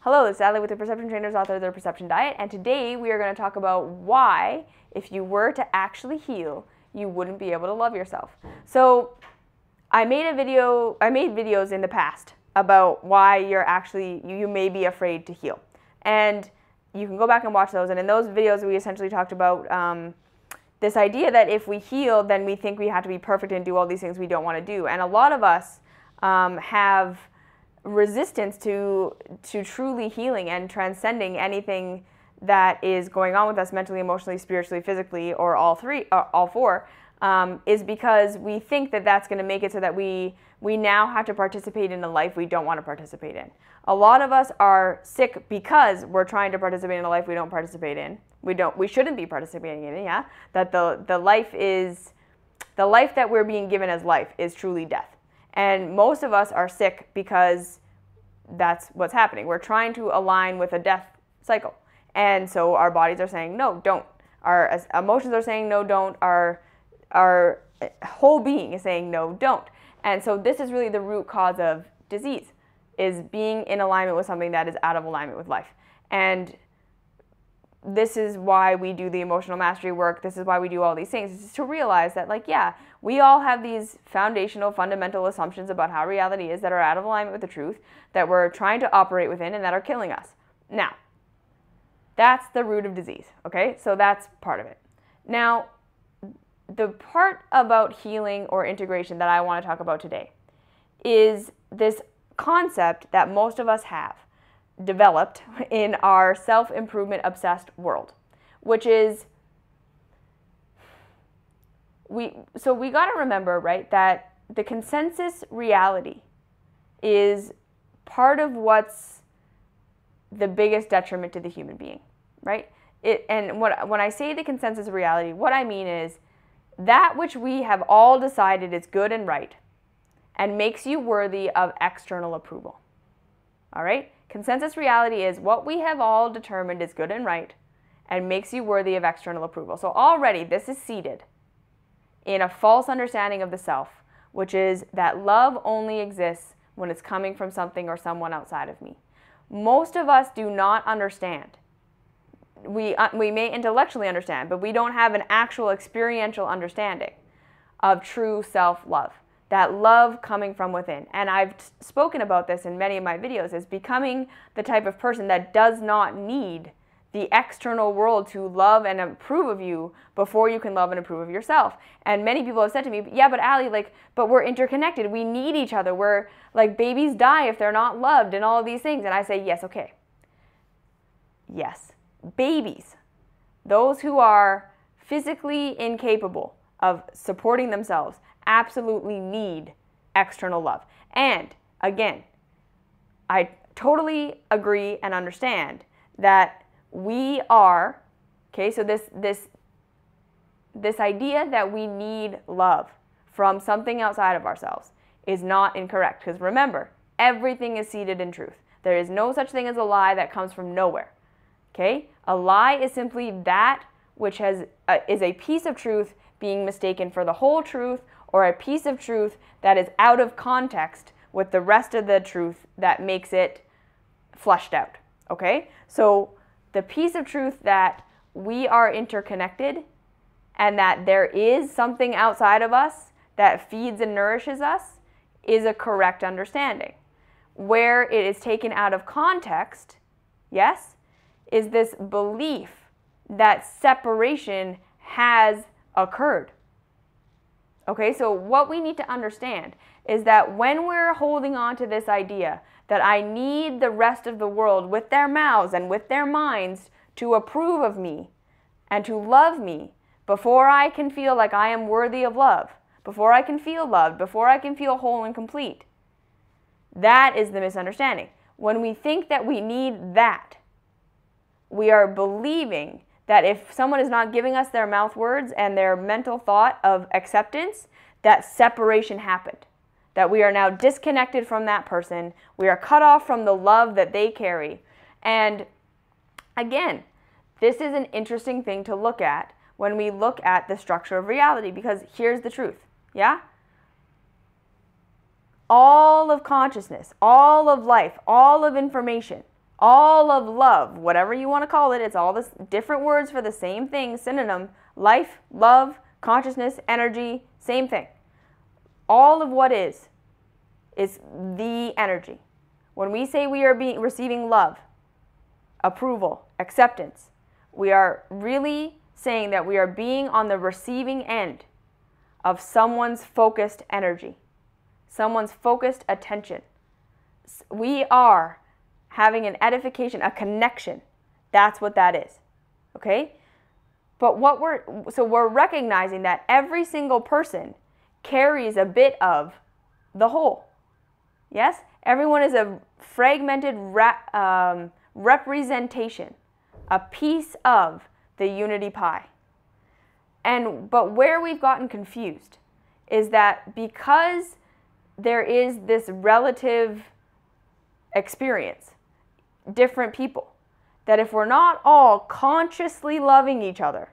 Hello, this is Adley with the Perception Trainers, author of The Perception Diet, and today we are going to talk about why, if you were to actually heal, you wouldn't be able to love yourself. So, I made videos in the past about why you may be afraid to heal. And you can go back and watch those, and in those videos we essentially talked about this idea that if we heal, then we think we have to be perfect and do all these things we don't want to do. And a lot of us have resistance to truly healing and transcending anything that is going on with us mentally, emotionally, spiritually, physically, or all four, is because we think that that's going to make it so that we now have to participate in a life we don't want to participate in. A lot of us are sick because we're trying to participate in a life we don't participate in. We shouldn't be participating in it, yeah? That the life that we're being given as life is truly death. And most of us are sick because that's what's happening. We're trying to align with a death cycle. And so our bodies are saying, no, don't. Our emotions are saying, no, don't. Our whole being is saying, no, don't. And so this is really the root cause of disease, is being in alignment with something that is out of alignment with life. And this is why we do the emotional mastery work. This is why we do all these things, is to realize that, like, yeah, we all have these foundational, fundamental assumptions about how reality is that are out of alignment with the truth, that we're trying to operate within, and that are killing us. Now, that's the root of disease, okay? So that's part of it. Now, the part about healing or integration that I want to talk about today is this concept that most of us have developed in our self-improvement obsessed world, which is we got to remember, right, that the consensus reality is part of what's the biggest detriment to the human being, right? And when I say the consensus reality, what I mean is that which we have all decided is good and right and makes you worthy of external approval. All right? Consensus reality is what we have all determined is good and right and makes you worthy of external approval. So already this is seated in a false understanding of the self, which is that love only exists when it's coming from something or someone outside of me. Most of us do not understand. We may intellectually understand, but we don't have an actual experiential understanding of true self-love. That love coming from within. And I've spoken about this in many of my videos, is becoming the type of person that does not need the external world to love and approve of you before you can love and approve of yourself. And many people have said to me, yeah, but Allie, but we're interconnected. We need each other. We're like, babies die if they're not loved and all of these things. And I say, yes, okay. Yes, babies, those who are physically incapable of supporting themselves, absolutely need external love. And again, I totally agree and understand that we are, okay, so this idea that we need love from something outside of ourselves is not incorrect. Because remember, everything is seated in truth. There is no such thing as a lie that comes from nowhere. Okay? A lie is simply that which is a piece of truth being mistaken for the whole truth, or a piece of truth that is out of context with the rest of the truth that makes it fleshed out, okay? So the piece of truth that we are interconnected and that there is something outside of us that feeds and nourishes us is a correct understanding. Where it is taken out of context, yes, is this belief that separation has occurred. Okay, so what we need to understand is that when we're holding on to this idea that I need the rest of the world with their mouths and with their minds to approve of me and to love me before I can feel like I am worthy of love, before I can feel loved, before I can feel whole and complete, that is the misunderstanding. When we think that we need that, we are believing that if someone is not giving us their mouth words and their mental thought of acceptance, that separation happened. That we are now disconnected from that person. We are cut off from the love that they carry. And again, this is an interesting thing to look at when we look at the structure of reality, because here's the truth, yeah? All of consciousness, all of life, all of information, All of love, whatever you want to call it, it's all this different words for the same thing, synonym, life, love, consciousness, energy, same thing. All of what is the energy. When we say we are receiving love, approval, acceptance, we are really saying that we are being on the receiving end of someone's focused energy, someone's focused attention. We are having an edification, a connection. That's what that is. Okay? But we're recognizing that every single person carries a bit of the whole. Yes? Everyone is a fragmented representation, a piece of the unity pie. But where we've gotten confused is that because there is this relative experience, different people, that if we're not all consciously loving each other,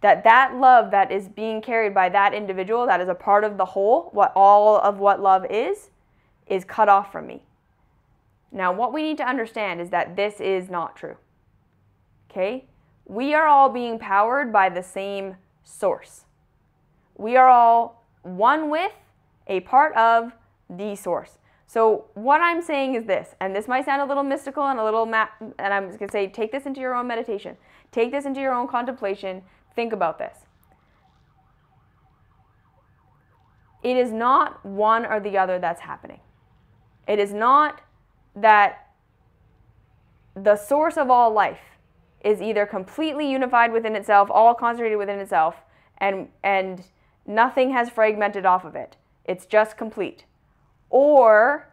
that love that is being carried by that individual, that is a part of the whole, all of what love is cut off from me. Now, what we need to understand is that this is not true. Okay? We are all being powered by the same source. We are all one with, a part of the source. So what I'm saying is this, and this might sound a little mystical and and I'm just going to say, take this into your own meditation. Take this into your own contemplation. Think about this. It is not one or the other that's happening. It is not that the source of all life is either completely unified within itself, all concentrated within itself, and nothing has fragmented off of it. It's just complete. Or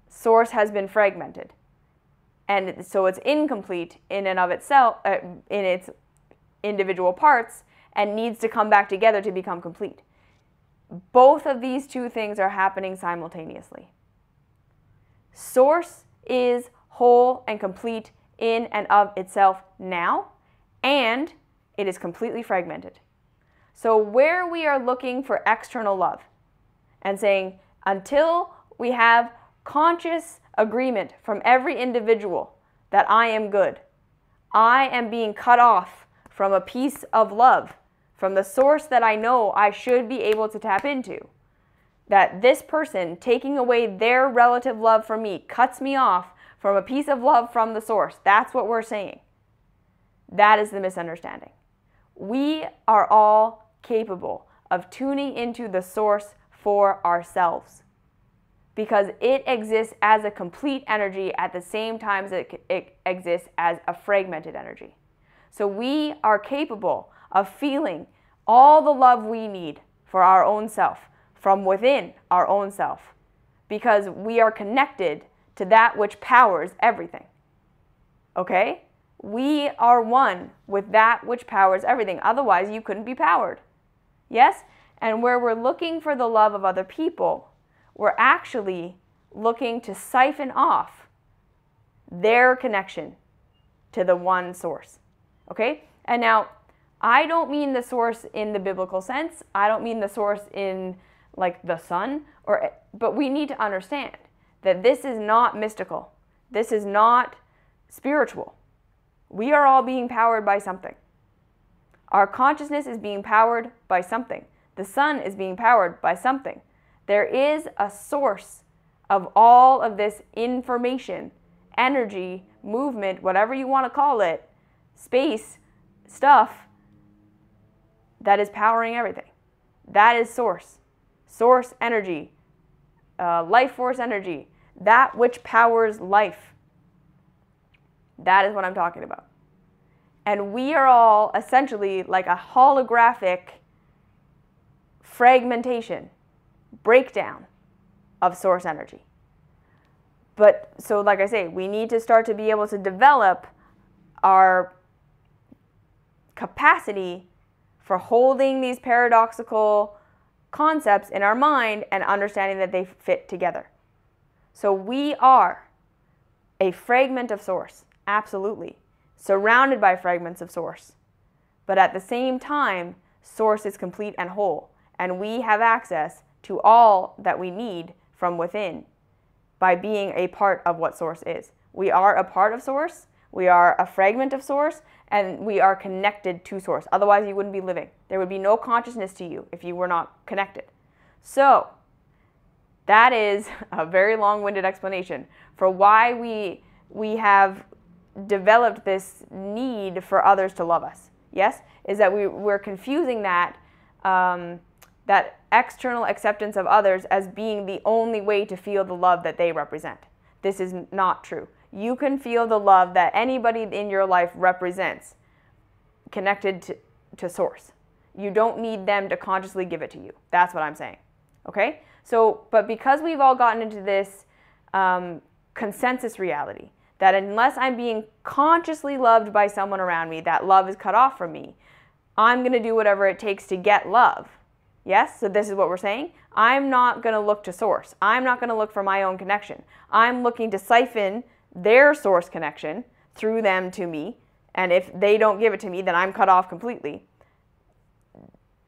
source has been fragmented. And so it's incomplete in and of itself, in its individual parts, and needs to come back together to become complete. Both of these two things are happening simultaneously. Source is whole and complete in and of itself now, and it is completely fragmented. So where we are looking for external love and saying, until we have conscious agreement from every individual that I am good, I am being cut off from a piece of love, from the source that I know I should be able to tap into, that this person taking away their relative love from me cuts me off from a piece of love from the source. That's what we're saying. That is the misunderstanding. We are all capable of tuning into the source for ourselves because it exists as a complete energy at the same time as it exists as a fragmented energy. So we are capable of feeling all the love we need for our own self from within our own self because we are connected to that which powers everything. Okay? We are one with that which powers everything. Otherwise, you couldn't be powered. Yes? And where we're looking for the love of other people, we're actually looking to siphon off their connection to the one source. Okay? And now, I don't mean the source in the biblical sense. I don't mean the source in like the sun, but we need to understand that this is not mystical. This is not spiritual. We are all being powered by something. Our consciousness is being powered by something. The sun is being powered by something. There is a source of all of this information, energy, movement, whatever you want to call it, space, stuff, that is powering everything. That is source. Source energy, life force energy, that which powers life. That is what I'm talking about. And we are all essentially like a holographic fragmentation, breakdown of source energy. But so like I say, we need to start to be able to develop our capacity for holding these paradoxical concepts in our mind and understanding that they fit together. So we are a fragment of source, absolutely, surrounded by fragments of source. But at the same time, source is complete and whole, and we have access to all that we need from within by being a part of what source is. We are a part of source, we are a fragment of source, and we are connected to source. Otherwise, you wouldn't be living. There would be no consciousness to you if you were not connected. So, that is a very long-winded explanation for why we have developed this need for others to love us. Yes? Is that we're confusing that, that external acceptance of others as being the only way to feel the love that they represent. This is not true. You can feel the love that anybody in your life represents connected to source. You don't need them to consciously give it to you. That's what I'm saying. Okay? So, but because we've all gotten into this consensus reality, that unless I'm being consciously loved by someone around me, that love is cut off from me, I'm going to do whatever it takes to get love. Yes? So this is what we're saying. I'm not going to look to source. I'm not going to look for my own connection. I'm looking to siphon their source connection through them to me. And if they don't give it to me, then I'm cut off completely.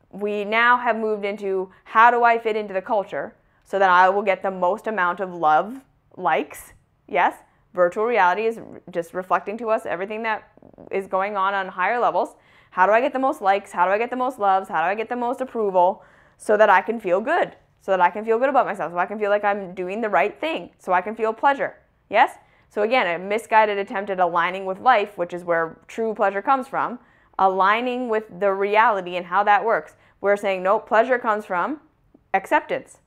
We now have moved into, how do I fit into the culture so that I will get the most amount of love, likes? Yes? Virtual reality is just reflecting to us everything that is going on higher levels. How do I get the most likes? How do I get the most loves? How do I get the most approval so that I can feel good? So that I can feel good about myself, so I can feel like I'm doing the right thing, so I can feel pleasure. Yes? So again, a misguided attempt at aligning with life, which is where true pleasure comes from, aligning with the reality and how that works. We're saying, no, pleasure comes from acceptance.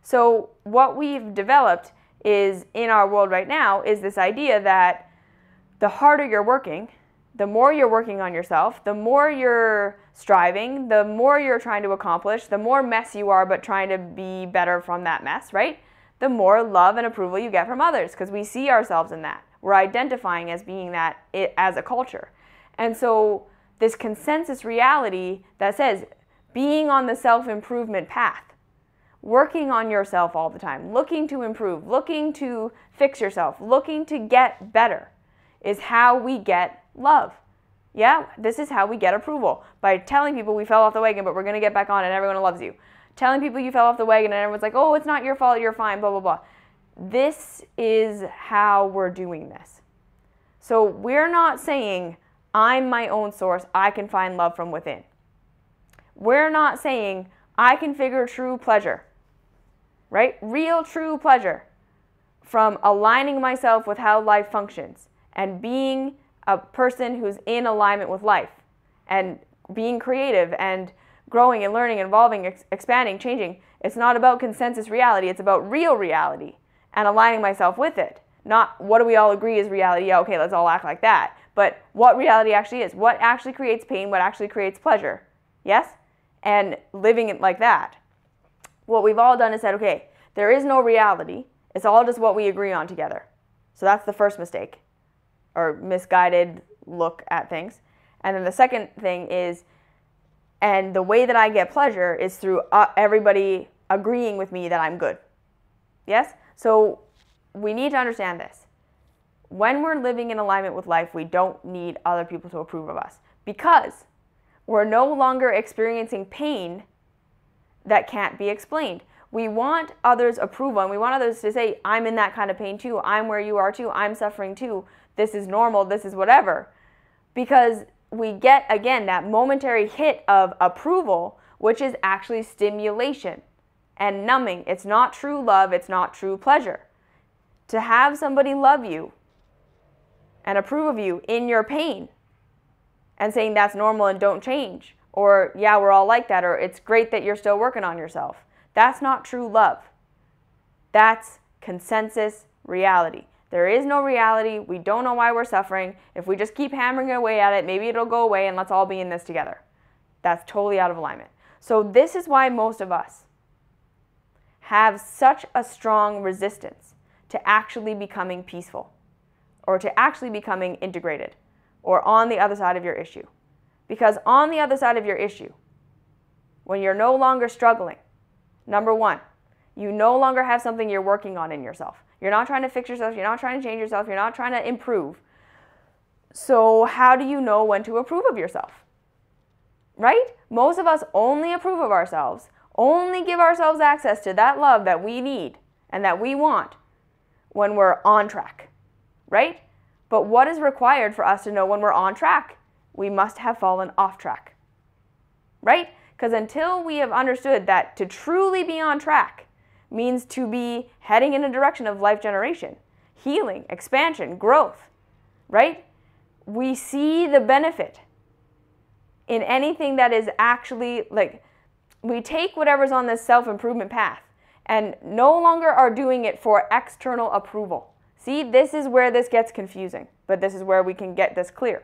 So what we've developed is, in our world right now, is this idea that the harder you're working, the more you're working on yourself, the more you're striving, the more you're trying to accomplish, the more mess you are but trying to be better from that mess, right? The more love and approval you get from others, because we see ourselves in that. We're identifying as being that as a culture. And so this consensus reality that says being on the self-improvement path, working on yourself all the time, looking to improve, looking to fix yourself, looking to get better, is how we get love. Yeah, this is how we get approval. By telling people we fell off the wagon, but we're going to get back on and everyone loves you. Telling people you fell off the wagon and everyone's like, oh, it's not your fault, you're fine, blah, blah, blah. This is how we're doing this. So we're not saying, I'm my own source, I can find love from within. We're not saying, I can figure true pleasure, right? Real true pleasure from aligning myself with how life functions and being a person who's in alignment with life and being creative and growing and learning, evolving, expanding, changing. It's not about consensus reality. It's about real reality and aligning myself with it. Not what do we all agree is reality. Yeah, okay, let's all act like that. But what reality actually is. What actually creates pain. What actually creates pleasure. Yes? And living it like that. What we've all done is said, okay, there is no reality. It's all just what we agree on together. So that's the first mistake, or misguided look at things. And then the second thing is, and the way that I get pleasure is through everybody agreeing with me that I'm good. Yes? So we need to understand this. When we're living in alignment with life, we don't need other people to approve of us, because we're no longer experiencing pain that can't be explained. We want others' approval, and we want others to say, I'm in that kind of pain too, I'm where you are too, I'm suffering too, this is normal, this is whatever. Because we get, again, that momentary hit of approval, which is actually stimulation and numbing. It's not true love, it's not true pleasure. To have somebody love you and approve of you in your pain and saying that's normal and don't change, or yeah, we're all like that, or it's great that you're still working on yourself. That's not true love. That's consensus reality. There is no reality. We don't know why we're suffering. If we just keep hammering away at it, maybe it'll go away and let's all be in this together. That's totally out of alignment. So this is why most of us have such a strong resistance to actually becoming peaceful, or to actually becoming integrated, or on the other side of your issue. Because on the other side of your issue, when you're no longer struggling, number one, you no longer have something you're working on in yourself. You're not trying to fix yourself. You're not trying to change yourself. You're not trying to improve. So how do you know when to approve of yourself? Right? Most of us only approve of ourselves, only give ourselves access to that love that we need and that we want when we're on track. right? But what is required for us to know when we're on track? We must have fallen off track, right? Because until we have understood that to truly be on track means to be heading in a direction of life generation, healing, expansion, growth, right? We see the benefit in anything that is actually, like, we take whatever's on this self-improvement path and no longer are doing it for external approval. See, this is where this gets confusing, but this is where we can get this clear.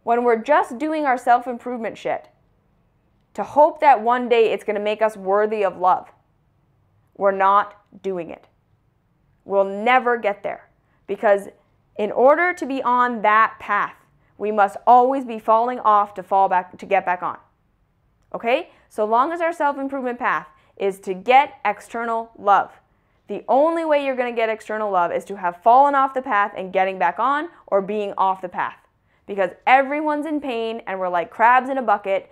When we're just doing our self-improvement shit to hope that one day it's going to make us worthy of love, we're not doing it. We'll never get there, because in order to be on that path, we must always be falling off to fall back, to get back on. Okay? So long as our self-improvement path is to get external love, the only way you're going to get external love is to have fallen off the path and getting back on, or being off the path. Because everyone's in pain and we're like crabs in a bucket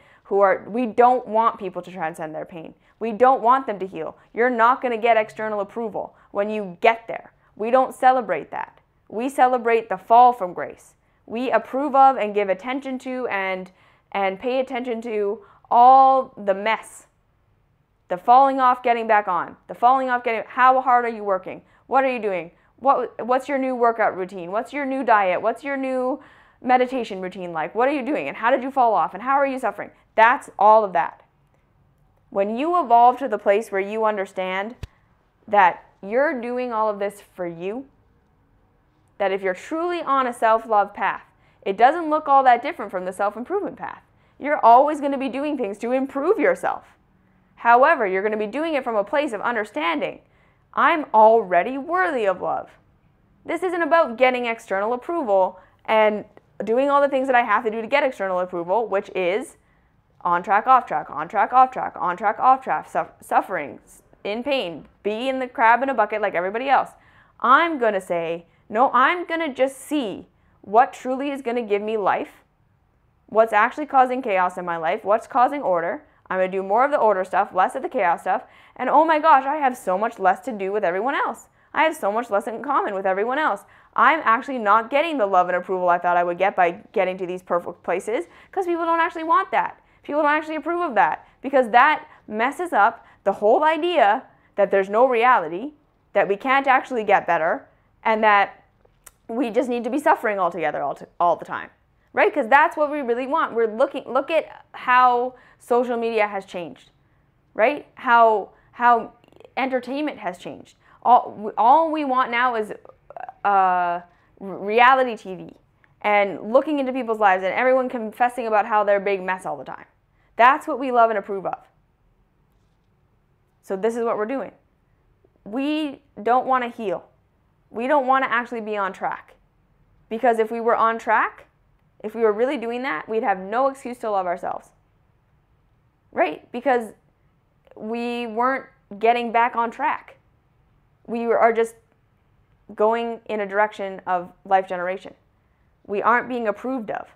we don't want people to transcend their pain. We don't want them to heal. You're not going to get external approval when you get there. We don't celebrate that. We celebrate the fall from grace. We approve of and give attention to and pay attention to all the mess. The falling off, getting back on. The falling off, how hard are you working? What are you doing? What's your new workout routine? What's your new diet? What's your new meditation routine like? What are you doing? And how did you fall off? And how are you suffering? That's all of that. When you evolve to the place where you understand that you're doing all of this for you, that if you're truly on a self-love path, it doesn't look all that different from the self-improvement path. You're always going to be doing things to improve yourself. However, you're going to be doing it from a place of understanding, I'm already worthy of love. This isn't about getting external approval and doing all the things that I have to do to get external approval, which is on track, off track, on track, off track, on track, off track, suffering, in pain, be in the crab in a bucket like everybody else. I'm going to say, no, I'm going to just see what truly is going to give me life, what's actually causing chaos in my life, what's causing order. I'm going to do more of the order stuff, less of the chaos stuff, and oh my gosh, I have so much less to do with everyone else. I have so much less in common with everyone else. I'm actually not getting the love and approval I thought I would get by getting to these perfect places, because people don't actually want that. People don't actually approve of that, because that messes up the whole idea that there's no reality, that we can't actually get better, and that we just need to be suffering altogether all the time, right? Because that's what we really want. Look at how social media has changed, right? How entertainment has changed. All we want now is reality TV and looking into people's lives and everyone confessing about how they're a big mess all the time. That's what we love and approve of. So this is what we're doing. We don't want to heal. We don't want to actually be on track. Because if we were on track, if we were really doing that, we'd have no excuse to love ourselves. Right? Because we weren't getting back on track. We are just going in a direction of life generation. We aren't being approved of.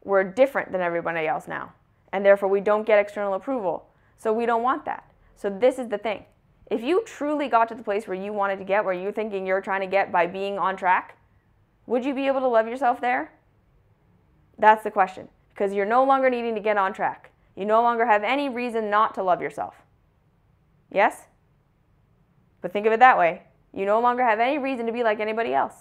We're different than everybody else now. And therefore we don't get external approval. So we don't want that. So this is the thing. If you truly got to the place where you wanted to get, where you're thinking you're trying to get by being on track, would you be able to love yourself there? That's the question. Because you're no longer needing to get on track. You no longer have any reason not to love yourself. Yes? But think of it that way. You no longer have any reason to be like anybody else.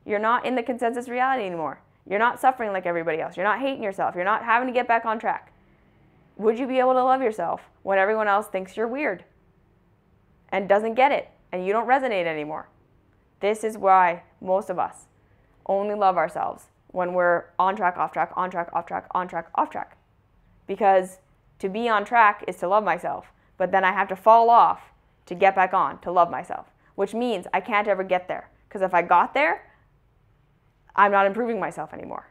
You're not in the consensus reality anymore. You're not suffering like everybody else. You're not hating yourself. You're not having to get back on track. Would you be able to love yourself when everyone else thinks you're weird and doesn't get it and you don't resonate anymore? This is why most of us only love ourselves when we're on track, off track, on track, off track, on track, off track. Because to be on track is to love myself, but then I have to fall off to get back on to love myself, which means I can't ever get there. Because if I got there, I'm not improving myself anymore.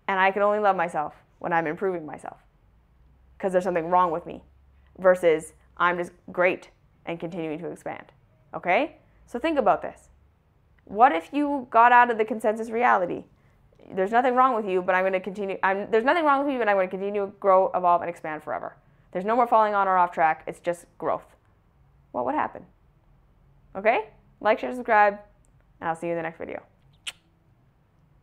And I can only love myself when I'm improving myself. Because there's something wrong with me versus I'm just great and continuing to expand. Okay? So think about this. What if you got out of the consensus reality? There's nothing wrong with you, but I'm going to continue. There's nothing wrong with you, but I'm going to continue to grow, evolve, and expand forever. There's no more falling on or off track. It's just growth. What would happen? Okay? Like, share, subscribe, and I'll see you in the next video.